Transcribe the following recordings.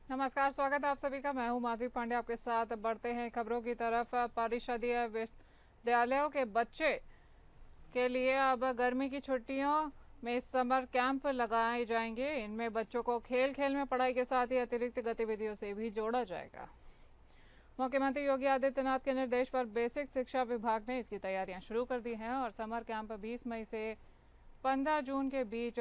नमस्कार, स्वागत है आप सभी का। मैं हूं माधवी पांडे, आपके साथ बढ़ते हैं खबरों की तरफ। परिषदीय विद्यालयों के बच्चे के लिए अब गर्मी की छुट्टियों में समर कैंप लगाए जाएंगे। इनमें बच्चों को खेल खेल में पढ़ाई के साथ ही अतिरिक्त गतिविधियों से भी जोड़ा जाएगा। मुख्यमंत्री योगी आदित्यनाथ के निर्देश पर बेसिक शिक्षा विभाग ने इसकी तैयारियां शुरू कर दी हैं और समर कैंप 20 मई से 15 जून के बीच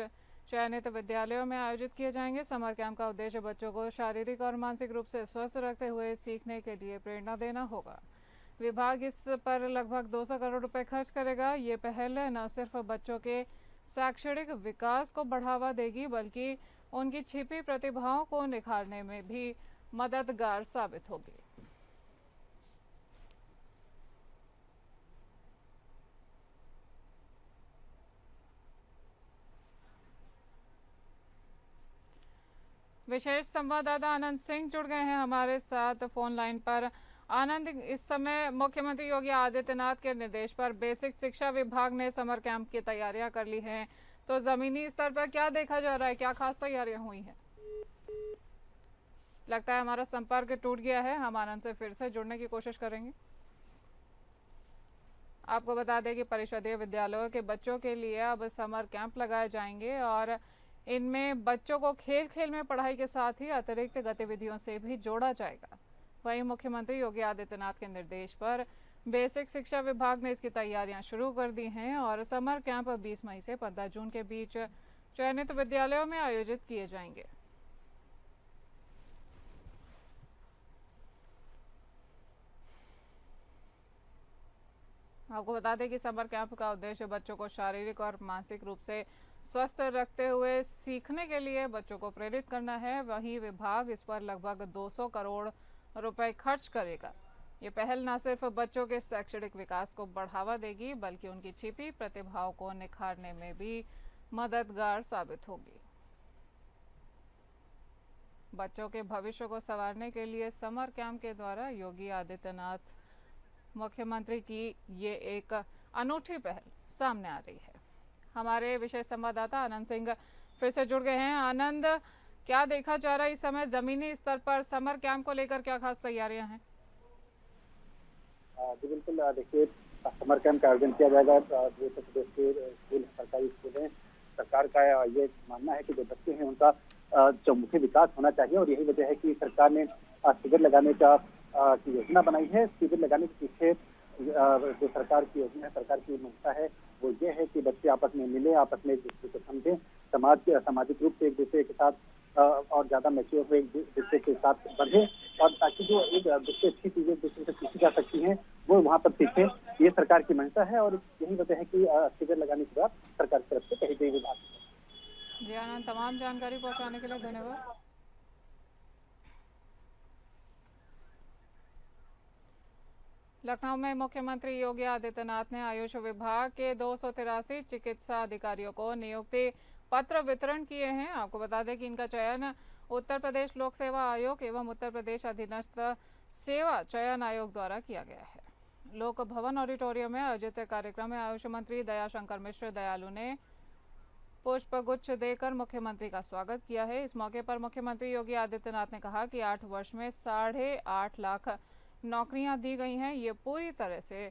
चयनित विद्यालयों में आयोजित किए जाएंगे। समर कैंप का उद्देश्य बच्चों को शारीरिक और मानसिक रूप से स्वस्थ रखते हुए सीखने के लिए प्रेरणा देना होगा। विभाग इस पर लगभग 200 करोड़ रुपए खर्च करेगा। ये पहल न सिर्फ बच्चों के शैक्षणिक विकास को बढ़ावा देगी, बल्कि उनकी छिपी प्रतिभाओं को निखारने में भी मददगार साबित होगी। विशेष संवाददाता आनंद सिंह जुड़ गए हैं हमारे साथ फोन लाइन पर। आनंद, इस समय मुख्यमंत्री योगी आदित्यनाथ के निर्देश पर बेसिक शिक्षा विभाग ने समर कैंप की तैयारियां कर ली हैं, तो जमीनी स्तर पर क्या देखा जा रहा है, क्या खास तैयारियां हुई हैं? लगता है हमारा संपर्क टूट गया है, हम आनंद से फिर से जुड़ने की कोशिश करेंगे। आपको बता दें कि परिषदीय विद्यालयों के बच्चों के लिए अब समर कैंप लगाए जाएंगे और इनमें बच्चों को खेल खेल में पढ़ाई के साथ ही अतिरिक्त गतिविधियों से भी जोड़ा जाएगा। वहीं मुख्यमंत्री योगी आदित्यनाथ के निर्देश पर बेसिक शिक्षा विभाग ने इसकी तैयारियां शुरू कर दी हैं और समर कैंप 20 मई से 15 जून के बीच चयनित विद्यालयों में आयोजित किए जाएंगे। आपको बता दें कि समर कैंप का उद्देश्य बच्चों को शारीरिक और मानसिक रूप से स्वस्थ रखते हुए सीखने के लिए बच्चों को प्रेरित करना है। वहीं विभाग इस पर लगभग 200 करोड़ रुपए खर्च करेगा। ये पहल न सिर्फ बच्चों के शैक्षणिक विकास को बढ़ावा देगी, बल्कि उनकी छिपी प्रतिभाओं को निखारने में भी मददगार साबित होगी। बच्चों के भविष्य को संवारने के लिए समर कैंप के द्वारा योगी आदित्यनाथ मुख्यमंत्री की ये एक अनूठी पहल सामने आ रही है। हमारे विशेष संवाददाता आनंद सिंह फिर से जुड़ गए हैं। आनंद, क्या देखा जा रहा है इस समय जमीनी स्तर पर समर कैंप को लेकर, क्या खास तैयारियां हैं? जी बिल्कुल, देखिए समर कैंप का आयोजन किया जाएगा। जो उत्तर प्रदेश के स्कूल, सरकारी स्कूल हैं, सरकार का ये मानना है कि जो बच्चे हैं उनका चौमुखी विकास होना चाहिए और यही वजह है कि सरकार ने शिविर लगाने का की योजना बनाई है। शिविर लगाने के पीछे जो सरकार की योजना है, सरकार की मंशा है, वो ये है कि बच्चे आपस में मिले, आपस में एक दूसरे को समझें, सामाजिक रूप से एक दूसरे के साथ और ज्यादा मैच्योर हुए एक दूसरे के साथ बढ़े और ताकि जो एक दूसरे अच्छी चीजें दूसरे से सीखी जा सकती हैं वो वहाँ पर सीखे। ये सरकार की मंशा है और यही वजह है कि शिविर लगाने की बात सरकार की तरफ से कही गई बात है। जी आनंद, तमाम जानकारी पहुंचाने के लिए धन्यवाद। लखनऊ में मुख्यमंत्री योगी आदित्यनाथ ने आयुष विभाग के 283 चिकित्सा अधिकारियों को नियुक्ति पत्र वितरण किए हैं। आपको बता दें कि इनका चयन उत्तर प्रदेश लोक सेवा आयोग एवं उत्तर प्रदेश अधीनस्थ सेवा चयन आयोग द्वारा किया गया है। लोक भवन ऑडिटोरियम में आयोजित कार्यक्रम में आयुष मंत्री दयाशंकर मिश्र दयालु ने पुष्प गुच्छ देकर मुख्यमंत्री का स्वागत किया है। इस मौके पर मुख्यमंत्री योगी आदित्यनाथ ने कहा कि 8 वर्ष में 8.5 लाख नौकरियां दी गई हैं। ये पूरी तरह से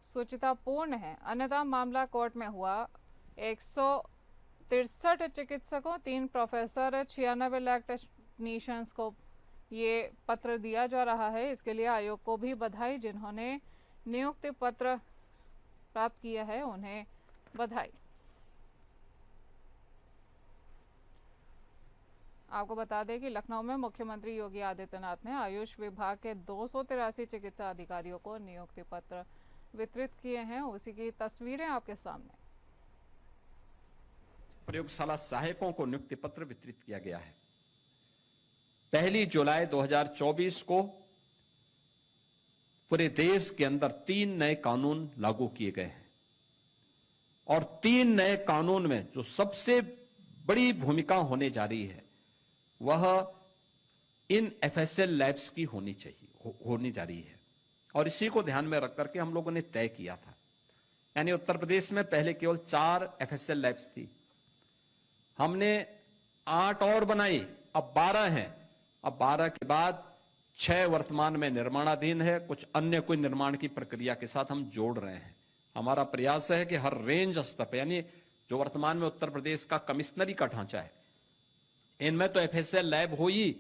शुचितापूर्ण है, अन्यथा मामला कोर्ट में हुआ। 163 चिकित्सकों, 3 प्रोफेसर, 96 लैब टेक्नीशियंस को ये पत्र दिया जा रहा है। इसके लिए आयोग को भी बधाई। जिन्होंने नियुक्ति पत्र प्राप्त किया है उन्हें बधाई। आपको बता दें कि लखनऊ में मुख्यमंत्री योगी आदित्यनाथ ने आयुष विभाग के 283 चिकित्सा अधिकारियों को नियुक्ति पत्र वितरित किए हैं। उसी की तस्वीरें आपके सामने। प्रयोगशाला सहायकों को नियुक्ति पत्र वितरित किया गया है। 1 जुलाई 2024 को पूरे देश के अंदर 3 नए कानून लागू किए गए हैं और 3 नए कानून में जो सबसे बड़ी भूमिका होने जा रही है वह इन FSL लैब्स की होनी जा रही है और इसी को ध्यान में रख करके हम लोगों ने तय किया था। यानी उत्तर प्रदेश में पहले केवल 4 FSL लैब्स थी, हमने 8 और बनाई, अब 12 हैं अब 12 के बाद 6 वर्तमान में निर्माणाधीन है, कुछ अन्य कोई निर्माण की प्रक्रिया के साथ हम जोड़ रहे हैं। हमारा प्रयास है कि हर रेंज स्तर पर, यानी जो वर्तमान में उत्तर प्रदेश का कमिश्नरी का ढांचा है, इनमें तो FSL लैब हो ही,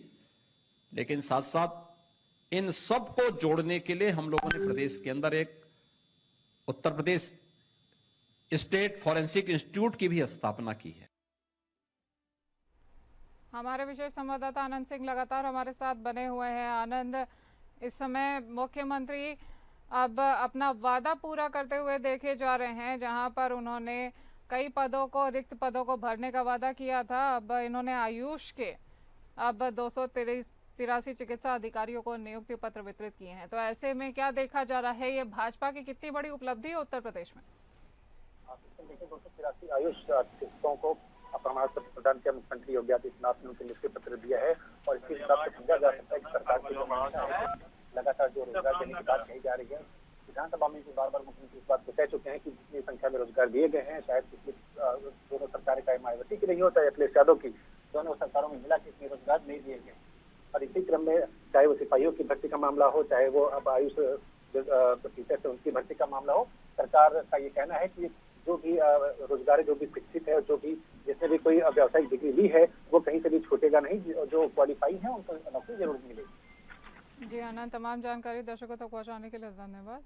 लेकिन साथ साथ इन सबको जोड़ने के लिए हम लोगों ने प्रदेश के अंदर एक Uttar Pradesh state forensic institute की भी स्थापना की है। हमारे विशेष संवाददाता आनंद सिंह लगातार हमारे साथ बने हुए हैं। आनंद, इस समय मुख्यमंत्री अब अपना वादा पूरा करते हुए देखे जा रहे हैं, जहां पर उन्होंने कई पदों को, रिक्त पदों को भरने का वादा किया था। अब इन्होंने आयुष के 283 चिकित्सा अधिकारियों को नियुक्ति पत्र वितरित किए हैं। तो ऐसे में क्या देखा जा रहा है, ये भाजपा की कितनी बड़ी उपलब्धि है उत्तर प्रदेश में? देखिए, 283 आयुष चिकित्सकों को प्रमाण पत्र प्रदान किया मुख्यमंत्री योगी आदित्यनाथ ने, उनके नियुक्ति पत्र दिया है। और इसके हिसाब से समझा जा सकता है कि सरकार की जो मंशा है, लगातार जो रोजगार देने की बात कही जा रही है, विधानसभा में भी बार बार मुख्यमंत्री इस बात को कह चुके हैं कि जितनी संख्या में रोजगार दिए गए हैं, शायद पिछली दोनों सरकारें, चाहे मायावती की रही हो चाहे अखिलेश यादव की, दोनों सरकारों में मिला के इतने रोजगार नहीं दिए गए। और इसी क्रम में चाहे वो सिपाहियों की भर्ती का मामला हो, चाहे वो अब आयुष टीचर से उनकी भर्ती का मामला हो, सरकार का ये कहना है कि जो भी रोजगार, जो भी शिक्षित है, जो भी जिसने भी कोई व्यावसायिक डिग्री ली है, वो कहीं से भी छूटेगा नहीं। जो क्वालिफाई है उनको नौकरी जरूर मिलेगी। जी आनंद, तमाम जानकारी दर्शकों तक पहुंचाने के लिए धन्यवाद।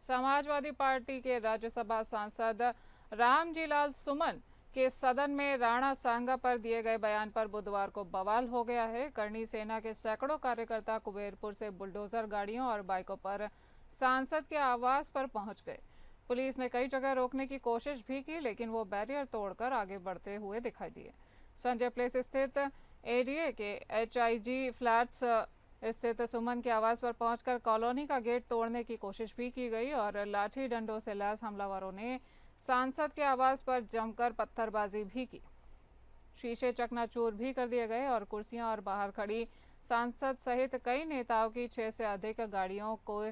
समाजवादी पार्टी के राज्यसभा सांसद रामजीलाल सुमन के सदन में राणा सांगा पर दिए गए बयान पर बुधवार को बवाल हो गया है। करणी सेना के सैकड़ों कार्यकर्ता कुबेरपुर से बुलडोजर गाड़ियों और बाइकों पर सांसद के आवास पर पहुंच गए। पुलिस ने कई जगह रोकने की कोशिश भी की, लेकिन वो बैरियर तोड़कर आगे बढ़ते हुए दिखाई दिए। संजय प्लेस स्थित ADA के HIG फ्लैट्स स्थित सुमन के आवास पर पहुंचकर कॉलोनी का गेट तोड़ने की कोशिश भी की गई और लाठी डंडों से लैस हमलावरों ने सांसद के आवास पर जमकर पत्थरबाजी भी की। शीशे चकनाचूर भी कर दिए गए और कुर्सियां और बाहर खड़ी सांसद सहित कई नेताओं की 6 से अधिक गाड़ियों को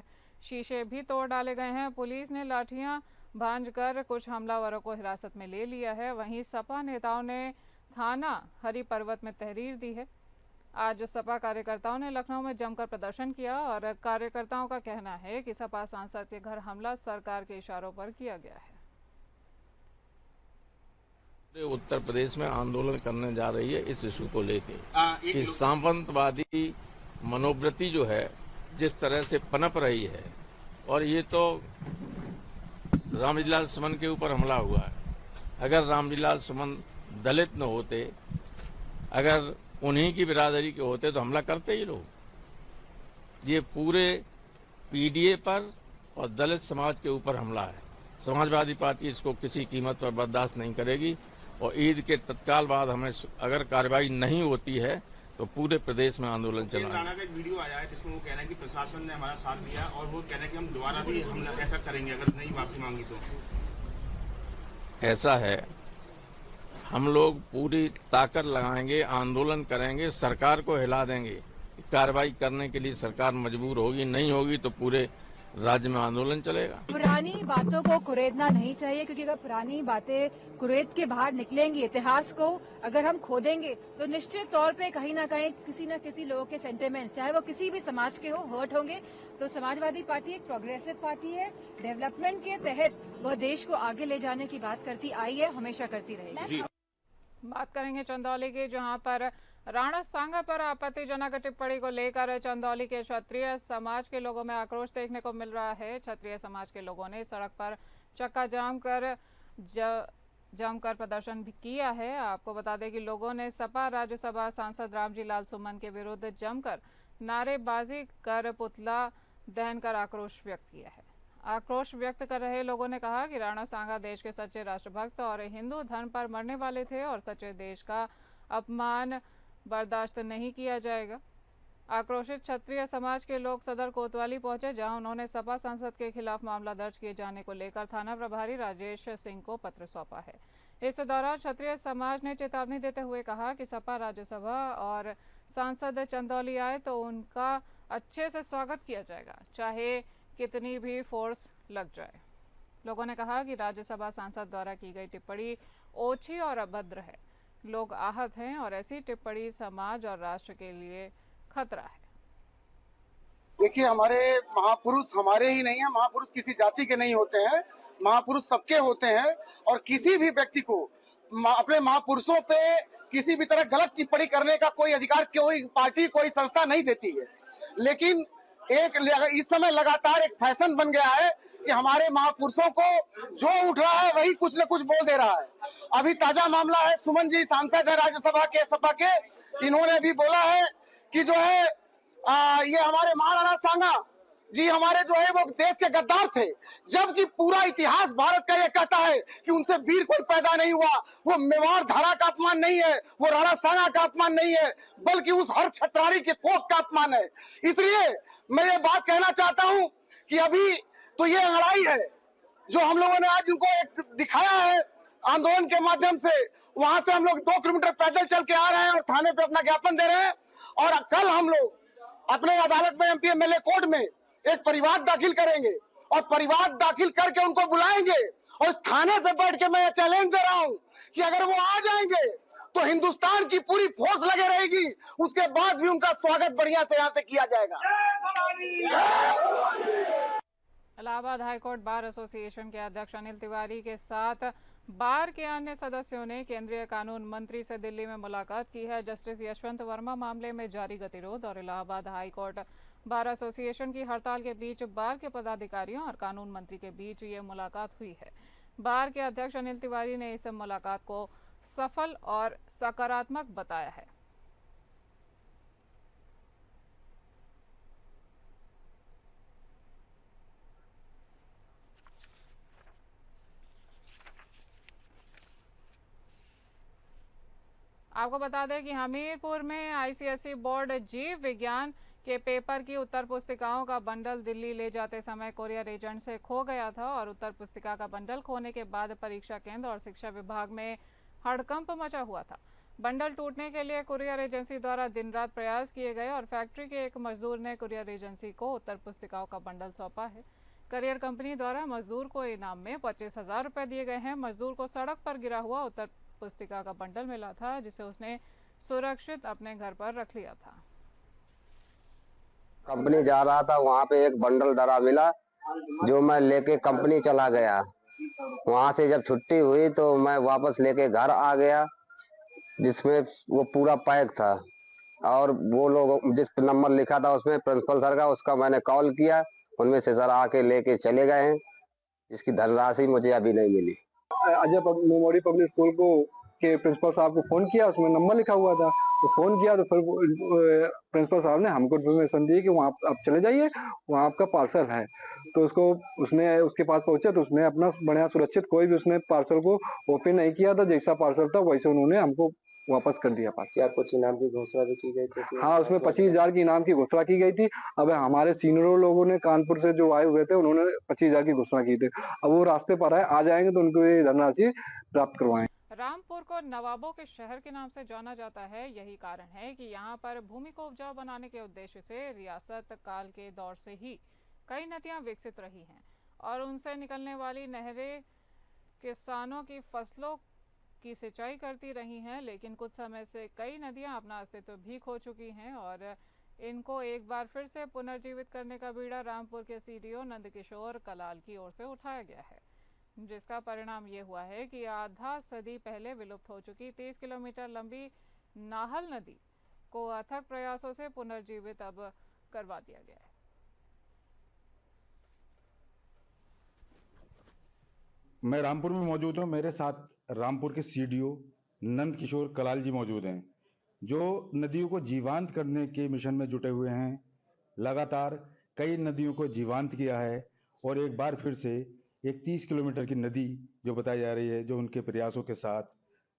शीशे भी तोड़ डाले गए हैं। पुलिस ने लाठियां भांजकर कुछ हमलावरों को हिरासत में ले लिया है। वहीं सपा नेताओं ने थाना हरि पर्वत में तहरीर दी है। आज सपा कार्यकर्ताओं ने लखनऊ में जमकर प्रदर्शन किया और कार्यकर्ताओं का कहना है कि सपा सांसद के घर हमला सरकार के इशारों पर किया गया है। उत्तर प्रदेश में आंदोलन करने जा रही है इस इशू को लेकर कि सामंतवादी मनोवृत्ति जो है जिस तरह से पनप रही है, और ये तो रामजीलाल सुमन के ऊपर हमला हुआ है। अगर रामजीलाल सुमन दलित न होते, अगर उन्हीं की बिरादरी के होते तो हमला करते ही लोग। ये पूरे PDA पर और दलित समाज के ऊपर हमला है। समाजवादी पार्टी इसको किसी कीमत पर बर्दाश्त नहीं करेगी और ईद के तत्काल बाद हमें अगर कार्रवाई नहीं होती है तो पूरे प्रदेश में आंदोलन चलाएंगे। राणा का एक वीडियो आया है जिसमें वो कह रहे हैं कि प्रशासन ने हमारा साथ दिया और वो कह रहे हैं कि हम दोबारा भी हमला ऐसा करेंगे अगर नहीं माफी मांगी तो। ऐसा है, हम लोग पूरी ताकत लगाएंगे, आंदोलन करेंगे, सरकार को हिला देंगे। कार्रवाई करने के लिए सरकार मजबूर होगी, नहीं होगी तो पूरे राज्य में आंदोलन चलेगा। पुरानी बातों को कुरेदना नहीं चाहिए, क्योंकि अगर पुरानी बातें कुरेद के बाहर निकलेंगी, इतिहास को अगर हम खोदेंगे तो निश्चित तौर पे कहीं ना कहीं किसी न किसी लोगों के सेंटिमेंट, चाहे वो किसी भी समाज के हो, हर्ट होंगे। तो समाजवादी पार्टी एक प्रोग्रेसिव पार्टी है। डेवलपमेंट के तहत वह देश को आगे ले जाने की बात करती आई है, हमेशा करती रहेगी। बात करेंगे चंदौली की, जहां पर राणा सांगा पर आपत्तिजनक टिप्पणी को लेकर चंदौली के क्षत्रिय समाज के लोगों में आक्रोश देखने को मिल रहा है। क्षत्रिय समाज के लोगों ने सड़क पर चक्का जाम कर जमकर प्रदर्शन भी किया है। आपको बता दें कि लोगों ने सपा राज्यसभा सांसद रामजीलाल सुमन के विरुद्ध जमकर नारेबाजी कर पुतला दहन कर आक्रोश व्यक्त किया है। आक्रोश व्यक्त कर रहे लोगों ने कहा कि राणा सांगा देश के सच्चे राष्ट्रभक्त और हिंदू धर्म पर मरने वाले थे और सच्चे देश का अपमान बर्दाश्त नहीं किया जाएगा। आक्रोशित क्षत्रिय समाज के लोग सदर कोतवाली पहुंचे, जहां उन्होंने सपा सांसद के खिलाफ मामला दर्ज किए जाने को लेकर थाना प्रभारी राजेश सिंह को पत्र सौंपा है। इस दौरान क्षत्रिय समाज ने चेतावनी देते हुए कहा कि सपा राज्यसभा और सांसद चंदौली आए तो उनका अच्छे से स्वागत किया जाएगा, चाहे कितनी भी फोर्स लग जाए। लोगों ने कहा कि राज्यसभा सांसद द्वारा की गई टिप्पणी ओछी और अभद्र है। लोग आहत हैं और ऐसी टिप्पणी समाज और राष्ट्र के लिए खतरा है। देखिए, हमारे महापुरुष हमारे ही नहीं है, महापुरुष किसी जाति के नहीं होते हैं, महापुरुष सबके होते हैं और किसी भी व्यक्ति को अपने महापुरुषों पे किसी भी तरह गलत टिप्पणी करने का कोई अधिकार कोई पार्टी कोई संस्था नहीं देती है। लेकिन इस समय लगातार एक फैशन बन गया है कि हमारे महापुरुषों को जो उठ रहा है वही कुछ न कुछ बोल दे रहा है। अभी ताजा मामला है, सुमन जी सांसद है राज्यसभा के सपा के, इन्होंने भी बोला है कि जो है ये हमारे महाराणा सांगा जी हमारे जो है वो देश के गद्दार थे, जबकि पूरा इतिहास भारत का ये कहता है कि उनसे वीर कोई पैदा नहीं हुआ। वो मेवाड़ धारा का अपमान नहीं है, वो राणा सांगा का अपमान नहीं है, बल्कि उस हर छत्रारी के कोख का अपमान है। इसलिए मैं ये बात कहना चाहता हूं कि अभी तो ये लड़ाई है जो हम लोगों ने आज उनको एक दिखाया है आंदोलन के माध्यम से। वहां से हम लोग 2 किलोमीटर पैदल चल के आ रहे हैं और थाने पे अपना ज्ञापन दे रहे हैं और कल हम लोग अपने अदालत में एमपी एमएलए कोर्ट में एक परिवाद दाखिल करेंगे और परिवाद दाखिल करके उनको बुलाएंगे और इस थाने पे बैठ के मैं चैलेंज दे रहा हूं कि अगर वो आ जाएंगे तो हिंदुस्तान की पूरी फोर्स लगे रहेगी, उसके बाद भी उनका स्वागत बढ़िया से यहाँ से किया जाएगा। इलाहाबाद हाईकोर्ट बार एसोसिएशन के अध्यक्ष अनिल तिवारी के साथ बार के अन्य सदस्यों ने केंद्रीय कानून मंत्री से दिल्ली में मुलाकात की है। जस्टिस यशवंत वर्मा मामले में जारी गतिरोध और इलाहाबाद हाईकोर्ट बार एसोसिएशन की हड़ताल के बीच बार के पदाधिकारियों और कानून मंत्री के बीच ये मुलाकात हुई है। बार के अध्यक्ष अनिल तिवारी ने इस मुलाकात को सफल और सकारात्मक बताया है। आपको बता दें कि हमीरपुर में आईसीएसई बोर्ड जीव विज्ञान के पेपर की उत्तर पुस्तिकाओं का बंडल दिल्ली ले जाते समय कुरियर एजेंट से खो गया था और उत्तर पुस्तिका का बंडल खोने के बाद परीक्षा केंद्र और शिक्षा विभाग में हड़कंप मचा हुआ था। बंडल टूटने के लिए कुरियर एजेंसी द्वारा दिन रात प्रयास किए गए और फैक्ट्री के एक मजदूर ने कुरियर एजेंसी को उत्तर पुस्तिकाओं का बंडल सौंपा है। कुरियर कंपनी द्वारा मजदूर को इनाम में 25,000 रुपए दिए गए हैं। मजदूर को सड़क पर गिरा हुआ उत्तर पुस्तिका का बंडल मिला था, जिसे उसने सुरक्षित अपने घर पर रख लिया था। कंपनी जा रहा था, वहाँ पे एक बंडल डरा मिला जो मैं लेके कंपनी चला गया। वहाँ से जब छुट्टी हुई तो मैं वापस लेके घर आ गया, जिसमें वो पूरा पैक था और वो लोग जिस नंबर लिखा था उसमें प्रिंसिपल सर का, उसका मैंने कॉल किया, उनमें से सर आके लेके चले गए हैं, जिसकी धनराशि मुझे अभी नहीं मिली। अजय मेमोरी पब्लिक स्कूल को के प्रिंसिपल साहब को फोन किया, उसमें नंबर लिखा हुआ था, तो फोन किया तो फिर प्रिंसिपल साहब ने हमको इन्फॉर्मेशन दी कि वहाँ आप चले जाइए, वहाँ आपका पार्सल है। तो उसने उसके पास पहुंचा तो उसने अपना बढ़िया सुरक्षित, कोई भी उसने पार्सल को ओपन नहीं किया था, जैसा पार्सल था वैसे उन्होंने हमको वापस कर दिया पार्सल। क्या कुछ इनाम की घोषणा भी की गई थी? हाँ, उसमें 25,000 की इनाम की घोषणा की गई थी। अब हमारे सीनियर लोगों ने कानपुर से जो आए हुए थे उन्होंने 25,000 की घोषणा की थी। अब वो रास्ते पर है, आ जाएंगे तो उनको ये धनराशि प्राप्त करवाएं। रामपुर को नवाबों के शहर के नाम से जाना जाता है। यही कारण है कि यहाँ पर भूमि को उपजाऊ बनाने के उद्देश्य से रियासत काल के दौर से ही कई नदियाँ विकसित रही हैं और उनसे निकलने वाली नहरें किसानों की फसलों की सिंचाई करती रही हैं। लेकिन कुछ समय से कई नदियाँ अपना अस्तित्व भी खो चुकी हैं और इनको एक बार फिर से पुनर्जीवित करने का बीड़ा रामपुर के सीडीओ नंदकिशोर कलाल की ओर से उठाया गया है, जिसका परिणाम ये हुआ है कि आधा सदी पहले विलुप्त हो चुकी 30 किलोमीटर लंबी नाहल नदी को अथक प्रयासों से पुनर्जीवित अब करवा दिया गया है। मैं रामपुर में मौजूद हूँ। मेरे साथ रामपुर के सीडीओ नंदकिशोर कलाल जी मौजूद हैं, जो नदियों को जीवांत करने के मिशन में जुटे हुए हैं। लगातार कई नदियों को जीवांत किया है और एक बार फिर से एक 30 किलोमीटर की नदी जो बताई जा रही है, जो उनके प्रयासों के साथ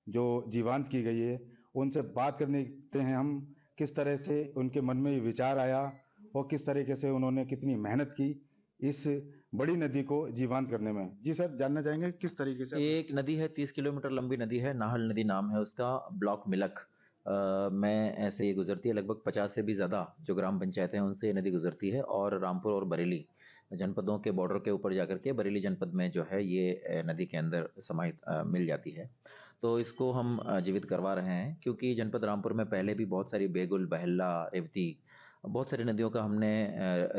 जो जीवांत की गई है, उनसे बात करने हैं हम किस तरह से उनके मन में ये विचार आया और किस तरीके से उन्होंने कितनी मेहनत की इस बड़ी नदी को जीवांत करने में। जी सर, जानना चाहेंगे किस तरीके से? एक नदी है, 30 किलोमीटर लंबी नदी है, नाहल नदी नाम है उसका। ब्लॉक मिलक में ऐसे ये गुजरती है। लगभग 50 से भी ज़्यादा जो ग्राम पंचायत हैं उनसे ये नदी गुजरती है और रामपुर और बरेली जनपदों के बॉर्डर के ऊपर जाकर के बरेली जनपद में जो है ये नदी के अंदर समाहित मिल जाती है। तो इसको हम जीवित करवा रहे हैं, क्योंकि जनपद रामपुर में पहले भी बहुत सारी बेगुल, बहल्ला, रेवती, बहुत सारी नदियों का हमने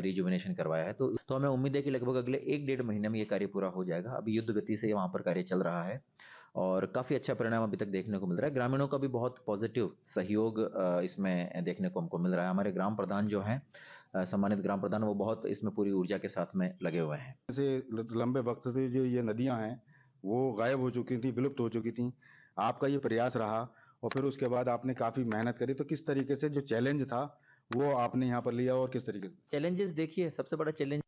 रिजुविनेशन करवाया है। तो हमें उम्मीद है कि लगभग अगले 1-1.5 महीने में ये कार्य पूरा हो जाएगा। अभी युद्ध गति से वहाँ पर कार्य चल रहा है और काफ़ी अच्छा परिणाम अभी तक देखने को मिल रहा है। ग्रामीणों का भी बहुत पॉजिटिव सहयोग इसमें देखने को हमको मिल रहा है। हमारे ग्राम प्रधान जो हैं, सम्मानित ग्राम प्रधान, वो बहुत इसमें पूरी ऊर्जा के साथ में लगे हुए हैं। से लंबे वक्त से जो ये नदियां हैं वो गायब हो चुकी थी, विलुप्त हो चुकी थी। आपका ये प्रयास रहा और फिर उसके बाद आपने काफी मेहनत करी, तो किस तरीके से जो चैलेंज था वो आपने यहाँ पर लिया और किस तरीके से? चैलेंजेस देखिए, सबसे बड़ा चैलेंज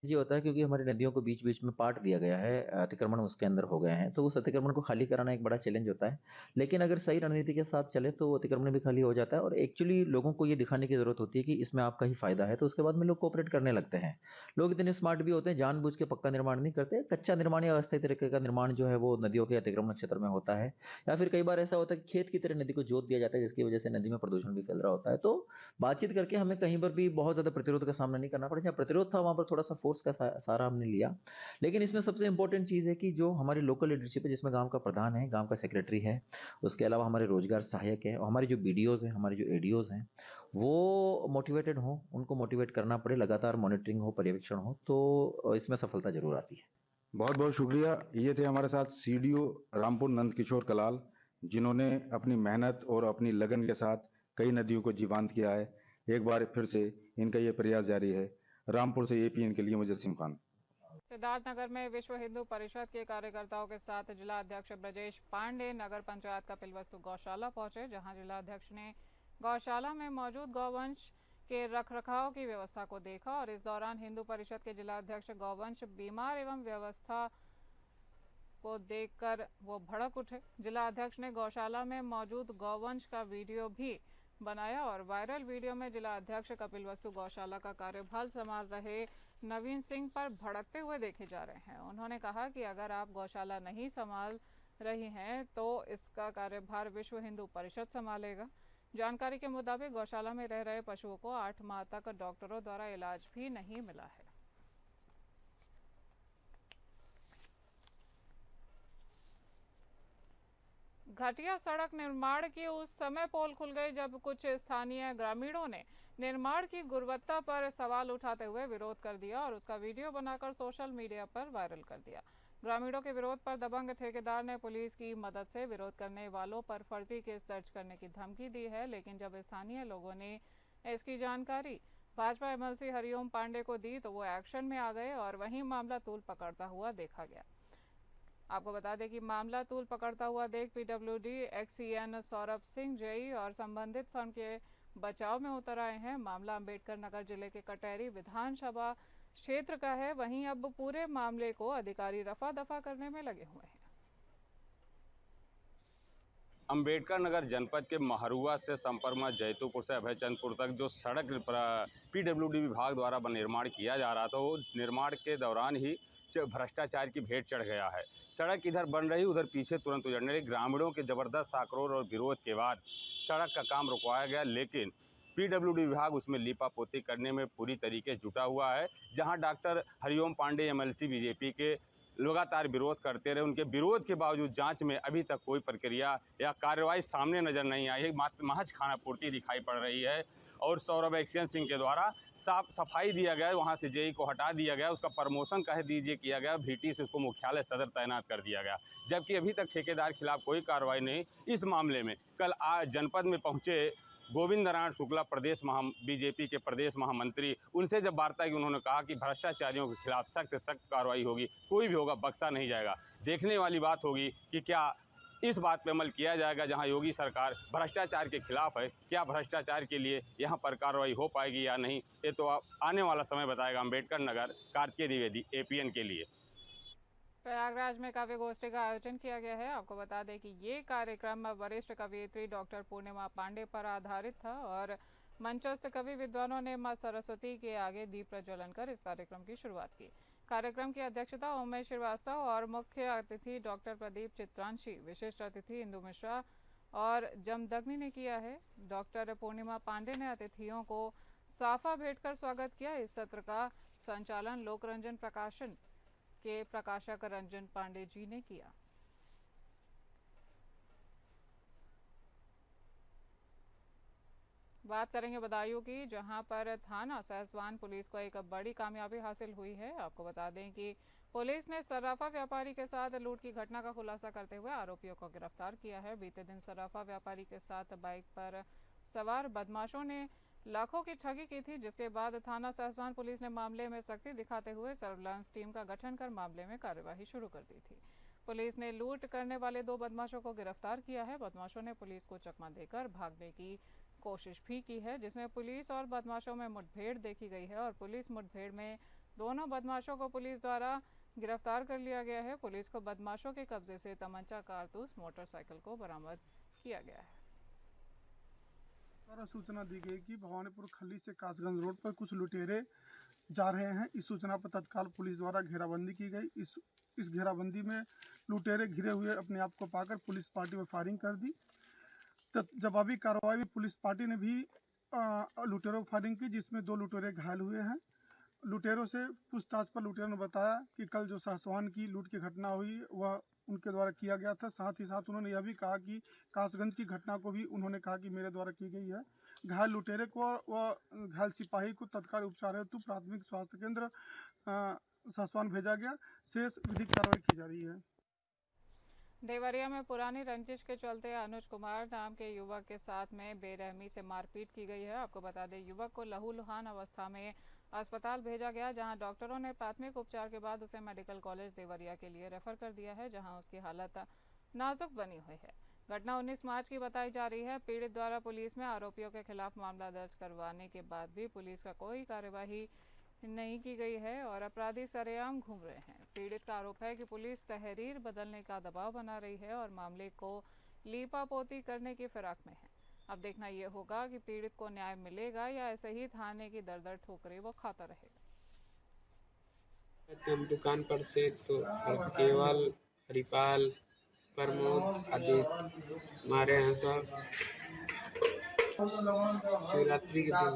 ये होता है क्योंकि हमारी नदियों को बीच बीच में पाट दिया गया है, अतिक्रमण उसके अंदर हो गए हैं, तो उस अतिक्रमण को खाली कराना एक बड़ा चैलेंज होता है। लेकिन अगर सही रणनीति के साथ चले तो अतिक्रमण भी खाली हो जाता है और एक्चुअली लोगों को ये दिखाने की जरूरत होती है कि इसमें आपका ही फायदा है, तो उसके बाद में लोग कोऑपरेट करने लगते हैं। लोग इतने स्मार्ट भी होते हैं, जानबूझ के पक्का निर्माण नहीं करते। कच्चा निर्माण या अस्थायी तरीके का निर्माण जो है वो नदियों के अतिक्रमण क्षेत्र में होता है, या फिर कई बार ऐसा होता है कि खेत की तरह नदी को जोत दिया जाता है, जिसकी वजह से नदी में प्रदूषण भी फैल रहा होता है। तो बातचीत करके हमें कहीं पर भी बहुत ज्यादा प्रतिरोध का सामना नहीं करना पड़ा। जहाँ प्रतिरोध था वहां पर थोड़ा सा फोर्स का सहारा हमने लिया। लेकिन इसमें सबसे इंपॉर्टेंट चीज है कि जो हमारी लोकल लीडरशिप है, जिसमें गांव का प्रधान है, गांव का सेक्रेटरी है, उसके अलावा हमारे रोजगार सहायक है और हमारे जो बीडीओज हैं, हमारे जो एडीओज हैं, वो मोटिवेटेड हो, उनको मोटिवेट करना पड़े, लगातार मॉनिटरिंग हो, पर्यवेक्षण हो, तो इसमें सफलता जरूर आती है। बहुत बहुत शुक्रिया। ये थे हमारे साथ सीडीओ रामपुर नंदकिशोर कलाल, जिन्होंने अपनी मेहनत और अपनी लगन के साथ कई नदियों को जीवांत किया है। एक बार फिर से इनका ये प्रयास जारी है। रामपुर से एपीएन के लिए मुजस्सिम खान। सिद्धार्थनगर में विश्व हिंदू परिषद के कार्यकर्ताओं के साथ जिला अध्यक्ष ब्रजेश पांडे नगर पंचायत कपिलवस्तु गौशाला पहुंचे, जहां जिला अध्यक्ष ने गौशाला में मौजूद गौवंश के रखरखाव की व्यवस्था को देखा और इस दौरान हिंदू परिषद के जिला अध्यक्ष गौवंश बीमार एवं व्यवस्था को देखकर वो भड़क उठे। जिला अध्यक्ष ने गौशाला में मौजूद गौवंश का वीडियो भी बनाया और वायरल वीडियो में जिला अध्यक्ष कपिलवस्तु गौशाला का कार्यभार संभाल रहे नवीन सिंह पर भड़कते हुए देखे जा रहे हैं। उन्होंने कहा कि अगर आप गौशाला नहीं संभाल रही हैं तो इसका कार्यभार विश्व हिंदू परिषद संभालेगा। जानकारी के मुताबिक गौशाला में रह रहे पशुओं को 8 माह तक डॉक्टरों द्वारा इलाज भी नहीं मिला है। घटिया सड़क निर्माण की उस समय पोल खुल गई जब कुछ स्थानीय ग्रामीणों ने निर्माण की गुणवत्ता पर सवाल उठाते हुए विरोध कर दिया और उसका वीडियो बनाकर सोशल मीडिया पर वायरल कर दिया। ग्रामीणों के विरोध पर दबंग ठेकेदार ने पुलिस की मदद से विरोध करने वालों पर फर्जी केस दर्ज करने की धमकी दी है, लेकिन जब स्थानीय लोगों ने इसकी जानकारी भाजपा एमएलसी हरिओम पांडे को दी तो वो एक्शन में आ गए और वहीं मामला तूल पकड़ता हुआ देखा गया। आपको बता दें कि मामला तूल पकड़ता हुआ देख PWD XEN Saurabh Singh JE और संबंधित फर्म के बचाव में उतर आए हैं। मामला अंबेडकर नगर जिले के कटहरी विधानसभा क्षेत्र का है। वहीं अब पूरे मामले को अधिकारी रफा दफा करने में लगे हुए हैं। अंबेडकर नगर जनपद के महरुआ से संपरमा जैतूपुर से अभयचंदपुर तक जो सड़क पीडब्ल्यूडी विभाग द्वारा निर्माण किया जा रहा था, वो निर्माण के दौरान ही भ्रष्टाचार की भेंट चढ़ गया है। सड़क इधर बन रही, उधर पीछे तुरंत उजड़ने लगी। ग्रामीणों के जबरदस्त आक्रोश और विरोध के बाद सड़क का काम रुकवाया गया, लेकिन पीडब्ल्यूडी विभाग उसमें लीपापोती करने में पूरी तरीके जुटा हुआ है। जहां doctor Hariom Pandey MLC BJP के लगातार विरोध करते रहे, उनके विरोध के बावजूद जांच में अभी तक कोई प्रक्रिया या कार्रवाई सामने नजर नहीं आई है। मात्र महज खानापूर्ति दिखाई पड़ रही है और सौरभ एक्सियन सिंह के द्वारा साफ सफाई दिया गया, वहां से जेई को हटा दिया गया, उसका प्रमोशन कह दीजिए किया गया, भीटी से उसको मुख्यालय सदर तैनात कर दिया गया, जबकि अभी तक ठेकेदार खिलाफ कोई कार्रवाई नहीं। इस मामले में कल जनपद में पहुंचे गोविंद नारायण शुक्ला बीजेपी के प्रदेश महामंत्री, उनसे जब वार्ता की, उन्होंने कहा कि भ्रष्टाचारियों के खिलाफ सख्त से सख्त कार्रवाई होगी, कोई भी होगा बख्शा नहीं जाएगा। देखने वाली बात होगी कि क्या इस बात पे अमल किया जाएगा। जहां योगी सरकार भ्रष्टाचार के खिलाफ है, क्या भ्रष्टाचार के लिए यहां पर कार्रवाई हो पाएगी या नहीं, ये तो आने वाला समय बताएगा। अंबेडकर नगर, कार्तिकेय द्विवेदी, एपीएन के लिए। प्रयागराज में काव्य गोष्ठी का आयोजन किया गया है। आपको बता दें कि ये कार्यक्रम वरिष्ठ कवयित्री डॉक्टर पूर्णिमा पांडे पर आधारित था और मंचस्थ कवि विद्वानों ने मां सरस्वती के आगे दीप प्रज्वलन कर इस कार्यक्रम की शुरुआत की। कार्यक्रम की अध्यक्षता उमेश श्रीवास्तव और मुख्य अतिथि डॉक्टर प्रदीप चित्रांशी, विशिष्ट अतिथि इंदु मिश्रा और जमदग्नि ने किया है। डॉक्टर पूर्णिमा पांडे ने अतिथियों को साफा भेंट कर स्वागत किया। इस सत्र का संचालन लोक रंजन प्रकाशन के प्रकाशक रंजन पांडे जी ने किया। बात करेंगे बदायूं की, जहां पर थाना सहसवान पुलिस को एक बड़ी कामयाबी हासिल हुई है। आपको बता दें कि पुलिस ने सर्राफा व्यापारी के साथ लूट की घटना का खुलासा करते हुए आरोपियों को गिरफ्तार किया है। बीते दिन सर्राफा व्यापारी के साथ बाइक पर सवार बदमाशों ने लाखों की ठगी की थी, जिसके बाद थाना सहसवान पुलिस ने मामले में सख्ती दिखाते हुए सर्विलांस टीम का गठन कर मामले में कार्यवाही शुरू कर दी थी। पुलिस ने लूट करने वाले 2 बदमाशों को गिरफ्तार किया है। बदमाशों ने पुलिस को चकमा देकर भागने की कोशिश भी की है, जिसमें पुलिस और बदमाशों में मुठभेड़ देखी गई है और पुलिस मुठभेड़ में दोनों बदमाशों को पुलिस द्वारा गिरफ्तार कर लिया गया है। पुलिस को बदमाशों के कब्जे से तमंचा, कारतूस, मोटरसाइकिल को बरामद किया गया है। सूचना दी गई कि भवानीपुर खली से कासगंज रोड पर कुछ लुटेरे जा रहे हैं। इस सूचना पर तत्काल पुलिस द्वारा घेराबंदी की गई। इस घेराबंदी में लुटेरे घिरे हुए अपने आप को पाकर पुलिस पार्टी में फायरिंग कर दी। जवाबी कार्रवाई में पुलिस पार्टी ने भी लुटेरों फायरिंग की, जिसमें 2 लुटेरे घायल हुए हैं। लुटेरों से पूछताछ पर लुटेरों ने बताया कि कल जो सहसवान की लूट की घटना हुई वह उनके द्वारा किया गया था। साथ ही साथ उन्होंने यह भी कहा कि कासगंज की घटना को भी उन्होंने कहा कि मेरे द्वारा की गई है। घायल लुटेरे को व घायल सिपाही को तत्काल उपचार हेतु प्राथमिक स्वास्थ्य केंद्र सहसवान भेजा गया। शेष विधिक कार्रवाई की जा रही है। देवरिया में पुरानी रंजिश के चलते अनुज कुमार नाम के युवक के साथ में बेरहमी से मारपीट की गई है। आपको बता दें, युवक को लहूलुहान अवस्था में अस्पताल भेजा गया, जहां डॉक्टरों ने प्राथमिक उपचार के बाद उसे मेडिकल कॉलेज देवरिया के लिए रेफर कर दिया है, जहां उसकी हालत नाजुक बनी हुई है। घटना 19 मार्च की बताई जा रही है। पीड़ित द्वारा पुलिस में आरोपियों के खिलाफ मामला दर्ज करवाने के बाद भी पुलिस का कोई कार्यवाही नहीं की गई है और अपराधी सरेआम घूम रहे हैं। पीड़ित का आरोप है कि पुलिस तहरीर बदलने का दबाव बना रही है और मामले को लीपापोती करने की फिराक में है। अब देखना यह होगा कि पीड़ित को न्याय मिलेगा या ऐसे ही थाने की दर-दर ठोकरें वो खाता रहेगा। हम दुकान पर से तो केवल, हरिपाल, प्रमोद आदि मारे हैं सब। शिवरात्रि के दिन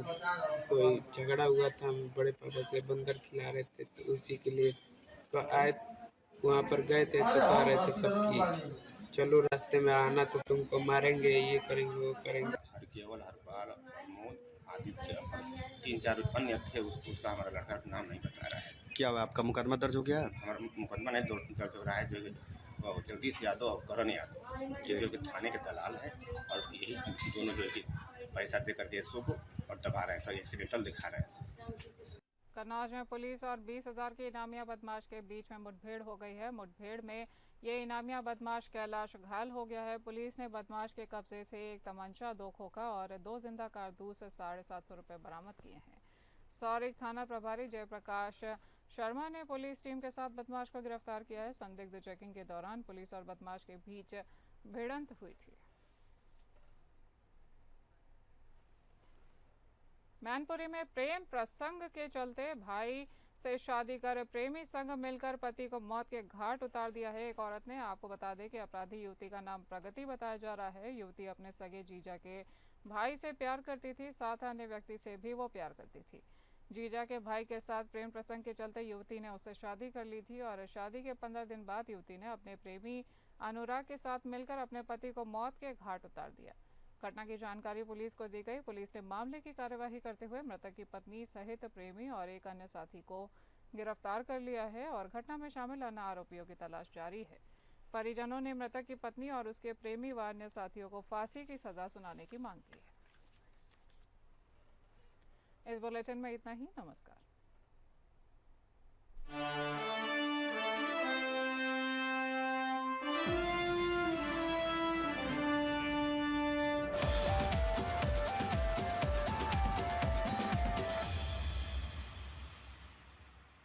कोई झगड़ा हुआ था, हम बड़े पापा से बंदर खिला रहे थे, तो उसी के लिए आए, वहाँ पर गए थे तो कह रहे थे सबकी चलो रास्ते में आना तो तुमको मारेंगे, ये करेंगे वो करेंगे। केवल, हरपाल, प्रमोद, आदित्य और 3-4 अन्य थे। उसका हमारा लड़का का नाम नहीं बता रहा है। क्या हुआ, आपका मुकदमा दर्ज हो गया? हमारा मुकदमा नहीं दर्ज हो रहा है। जो जगदीश यादव और करण यादव जो कि थाने के दलाल है और यही दोनों जो कि पैसा दे करके इसको और दबा रहे हैं सर, एक्सीडेंटल दिखा रहे हैं। कन्नौज में पुलिस और 20,000 के इनामिया बदमाश के बीच में मुठभेड़ हो गई है। मुठभेड़ में ये इनामिया बदमाश कैलाश घायल हो गया है। पुलिस ने बदमाश के कब्जे से एक तमंचा, 2 खोखा और 2 जिंदा कारतूस 750 रुपये बरामद किए हैं। सौरिक थाना प्रभारी जयप्रकाश शर्मा ने पुलिस टीम के साथ बदमाश को गिरफ्तार किया है। संदिग्ध चेकिंग के दौरान पुलिस और बदमाश के बीच भिड़ंत हुई थी। मैनपुरी में प्रेम प्रसंग के चलते भाई से शादी कर प्रेमी संग मिलकर पति को मौत के घाट उतार दिया है एक औरत ने। आपको बता दें कि अपराधी युवती का नाम प्रगति बताया जा रहा है। युवती अपने सगे जीजा के भाई से प्यार करती थी, साथ अन्य व्यक्ति से भी वो प्यार करती थी। जीजा के भाई के साथ प्रेम प्रसंग के चलते युवती ने उससे शादी कर ली थी और शादी के 15 दिन बाद युवती ने अपने प्रेमी अनुराग के साथ मिलकर अपने पति को मौत के घाट उतार दिया। घटना की जानकारी पुलिस को दी गई। पुलिस ने मामले की कार्यवाही करते हुए मृतक की पत्नी सहित प्रेमी और एक अन्य साथी को गिरफ्तार कर लिया है और घटना में शामिल अन्य आरोपियों की तलाश जारी है। परिजनों ने मृतक की पत्नी और उसके प्रेमी व अन्य साथियों को फांसी की सजा सुनाने की मांग की है। इस बुलेटिन में इतना ही। नमस्कार।